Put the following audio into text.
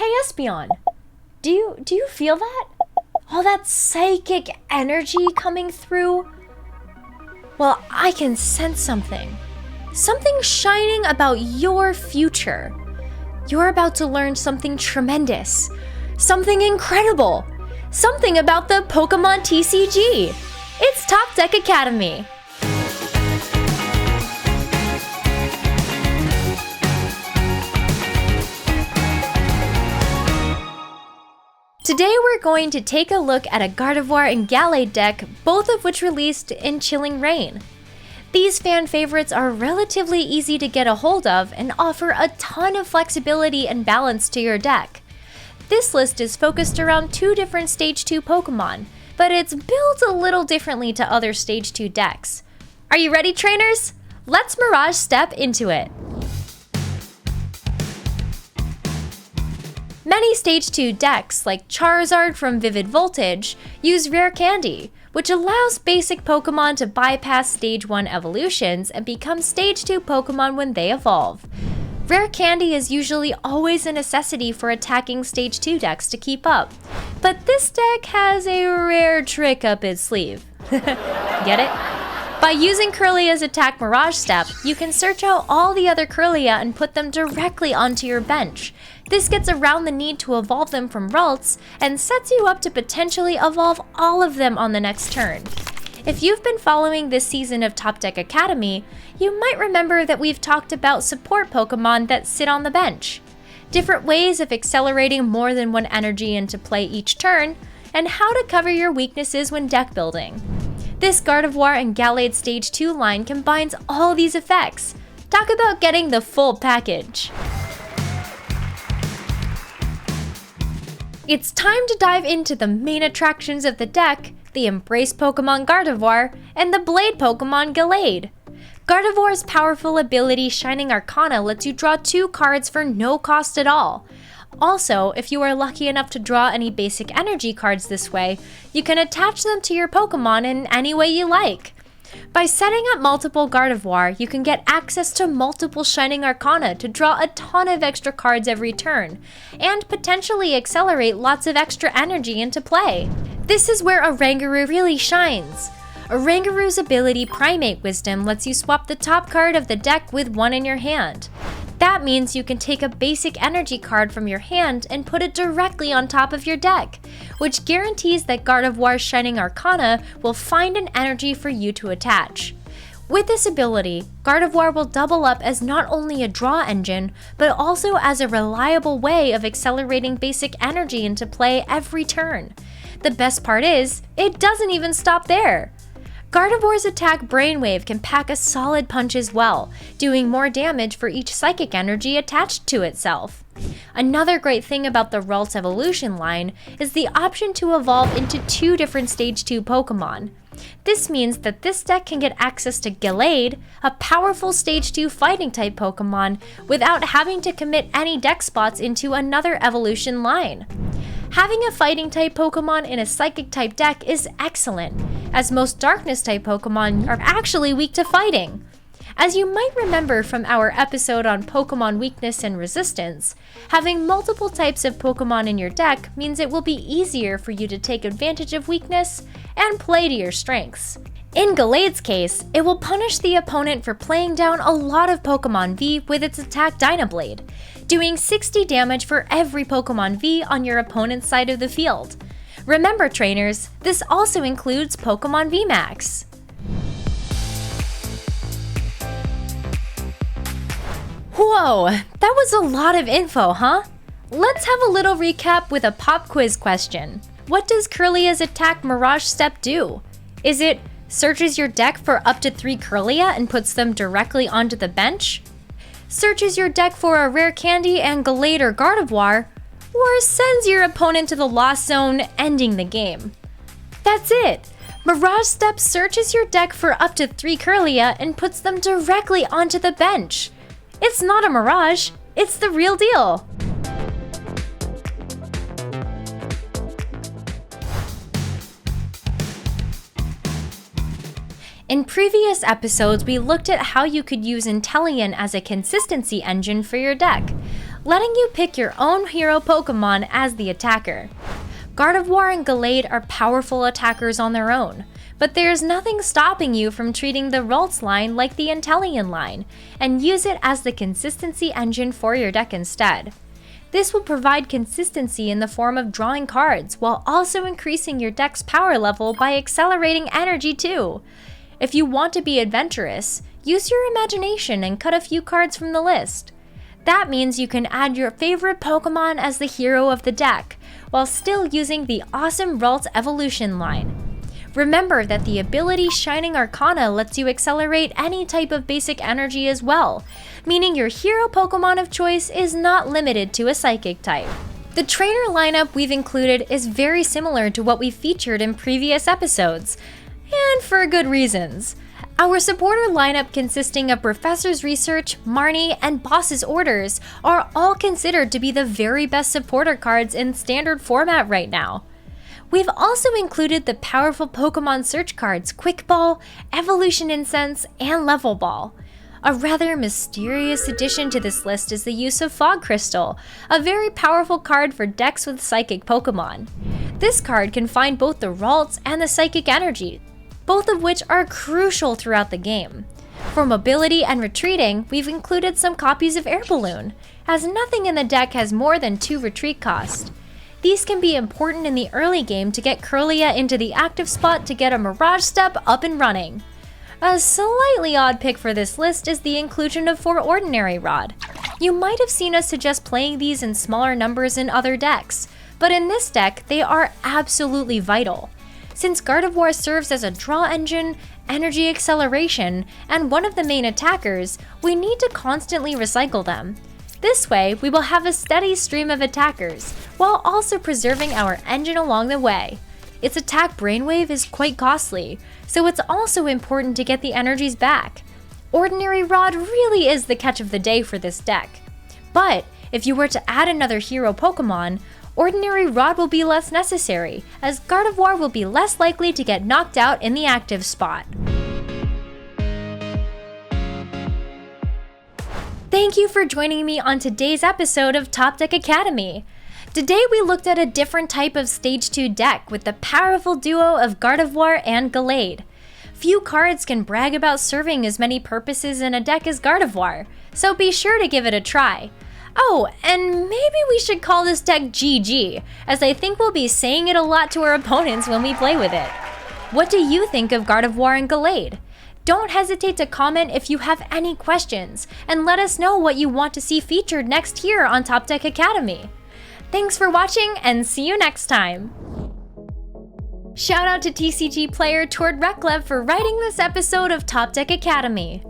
Hey Espeon, do you feel that? All that psychic energy coming through? Well, I can sense something. Something shining about your future. You're about to learn something tremendous. Something incredible. Something about the Pokemon TCG. It's Top Deck Academy. Today we're going to take a look at a Gardevoir and Gallade deck, both of which released in Chilling Reign. These fan favorites are relatively easy to get a hold of and offer a ton of flexibility and balance to your deck. This list is focused around two different Stage 2 Pokemon, but it's built a little differently to other Stage 2 decks. Are you ready, trainers? Let's Mirage step into it. Many Stage 2 decks, like Charizard from Vivid Voltage, use Rare Candy, which allows basic Pokemon to bypass Stage 1 evolutions and become Stage 2 Pokemon when they evolve. Rare Candy is usually always a necessity for attacking Stage 2 decks to keep up, but this deck has a rare trick up its sleeve. Get it? By using Kirlia's Attack Mirage Step, you can search out all the other Kirlia and put them directly onto your bench. This gets around the need to evolve them from Ralts and sets you up to potentially evolve all of them on the next turn. If you've been following this season of Top Deck Academy, you might remember that we've talked about support Pokemon that sit on the bench, different ways of accelerating more than one energy into play each turn, and how to cover your weaknesses when deck building. This Gardevoir and Gallade Stage 2 line combines all these effects. Talk about getting the full package. It's time to dive into the main attractions of the deck, the Embrace Pokemon Gardevoir, and the Blade Pokemon Gallade. Gardevoir's powerful ability Shining Arcana lets you draw 2 cards for no cost at all. Also, if you are lucky enough to draw any basic energy cards this way, you can attach them to your Pokemon in any way you like. By setting up multiple Gardevoir, you can get access to multiple Shining Arcana to draw a ton of extra cards every turn, and potentially accelerate lots of extra energy into play. This is where Oranguru really shines. Oranguru's ability Primate Wisdom lets you swap the top card of the deck with one in your hand. That means you can take a basic energy card from your hand and put it directly on top of your deck, which guarantees that Gardevoir's Shining Arcana will find an energy for you to attach. With this ability, Gardevoir will double up as not only a draw engine, but also as a reliable way of accelerating basic energy into play every turn. The best part is, it doesn't even stop there. Gardevoir's attack Brainwave can pack a solid punch as well, doing more damage for each psychic energy attached to itself. Another great thing about the Ralts evolution line is the option to evolve into 2 different Stage 2 Pokemon. This means that this deck can get access to Gallade, a powerful Stage 2 fighting type Pokemon, without having to commit any deck spots into another evolution line. Having a fighting type Pokemon in a psychic type deck is excellent, as most darkness type Pokemon are actually weak to fighting. As you might remember from our episode on Pokemon weakness and resistance, having multiple types of Pokemon in your deck means it will be easier for you to take advantage of weakness and play to your strengths. In Gallade's case, it will punish the opponent for playing down a lot of Pokemon V with its attack Dynablade, doing 60 damage for every Pokemon V on your opponent's side of the field. Remember, trainers, this also includes Pokemon VMAX. Whoa, that was a lot of info, huh? Let's have a little recap with a pop quiz question. What does Kirlia's Attack Mirage Step do? Is it searches your deck for up to 3 Kirlia and puts them directly onto the bench? Searches your deck for a Rare Candy and Gallade or Gardevoir? Or sends your opponent to the Lost Zone, ending the game? That's it! Mirage Step searches your deck for up to 3 Kirlia and puts them directly onto the bench. It's not a mirage, it's the real deal. In previous episodes, we looked at how you could use Inteleon as a consistency engine for your deck. letting you pick your own hero Pokémon as the attacker. Gardevoir and Gallade are powerful attackers on their own, but there's nothing stopping you from treating the Ralts line like the Inteleon line, and use it as the consistency engine for your deck instead. This will provide consistency in the form of drawing cards, while also increasing your deck's power level by accelerating energy too. If you want to be adventurous, use your imagination and cut a few cards from the list. That means you can add your favorite Pokémon as the hero of the deck, while still using the awesome Ralts evolution line. Remember that the ability Shining Arcana lets you accelerate any type of basic energy as well, meaning your hero Pokémon of choice is not limited to a psychic type. The trainer lineup we've included is very similar to what we've featured in previous episodes, and for good reasons. Our supporter lineup consisting of Professor's Research, Marnie, and Boss's Orders are all considered to be the very best supporter cards in standard format right now. We've also included the powerful Pokémon search cards Quick Ball, Evolution Incense, and Level Ball. A rather mysterious addition to this list is the use of Fog Crystal, a very powerful card for decks with Psychic Pokémon. This card can find both the Ralts and the Psychic Energy, both of which are crucial throughout the game. For mobility and retreating, we've included some copies of Air Balloon, as nothing in the deck has more than 2 retreat cost. These can be important in the early game to get Kirlia into the active spot to get a Mirage Step up and running. A slightly odd pick for this list is the inclusion of 4 Ordinary Rod. You might have seen us suggest playing these in smaller numbers in other decks, but in this deck, they are absolutely vital. Since Gardevoir serves as a draw engine, energy acceleration, and one of the main attackers, we need to constantly recycle them. This way, we will have a steady stream of attackers, while also preserving our engine along the way. Its attack brainwave is quite costly, so it's also important to get the energies back. Ordinary Rod really is the catch of the day for this deck. But if you were to add another hero Pokémon, Ordinary Rod will be less necessary, as Gardevoir will be less likely to get knocked out in the active spot. Thank you for joining me on today's episode of Top Deck Academy. Today we looked at a different type of Stage 2 deck with the powerful duo of Gardevoir and Gallade. Few cards can brag about serving as many purposes in a deck as Gardevoir, so be sure to give it a try. Oh, and maybe we should call this deck GG, as I think we'll be saying it a lot to our opponents when we play with it. What do you think of Gardevoir and Gallade? Don't hesitate to comment if you have any questions, and let us know what you want to see featured next here on Top Deck Academy. Thanks for watching, and see you next time! Shout out to TCG player Tord Reklev for writing this episode of Top Deck Academy.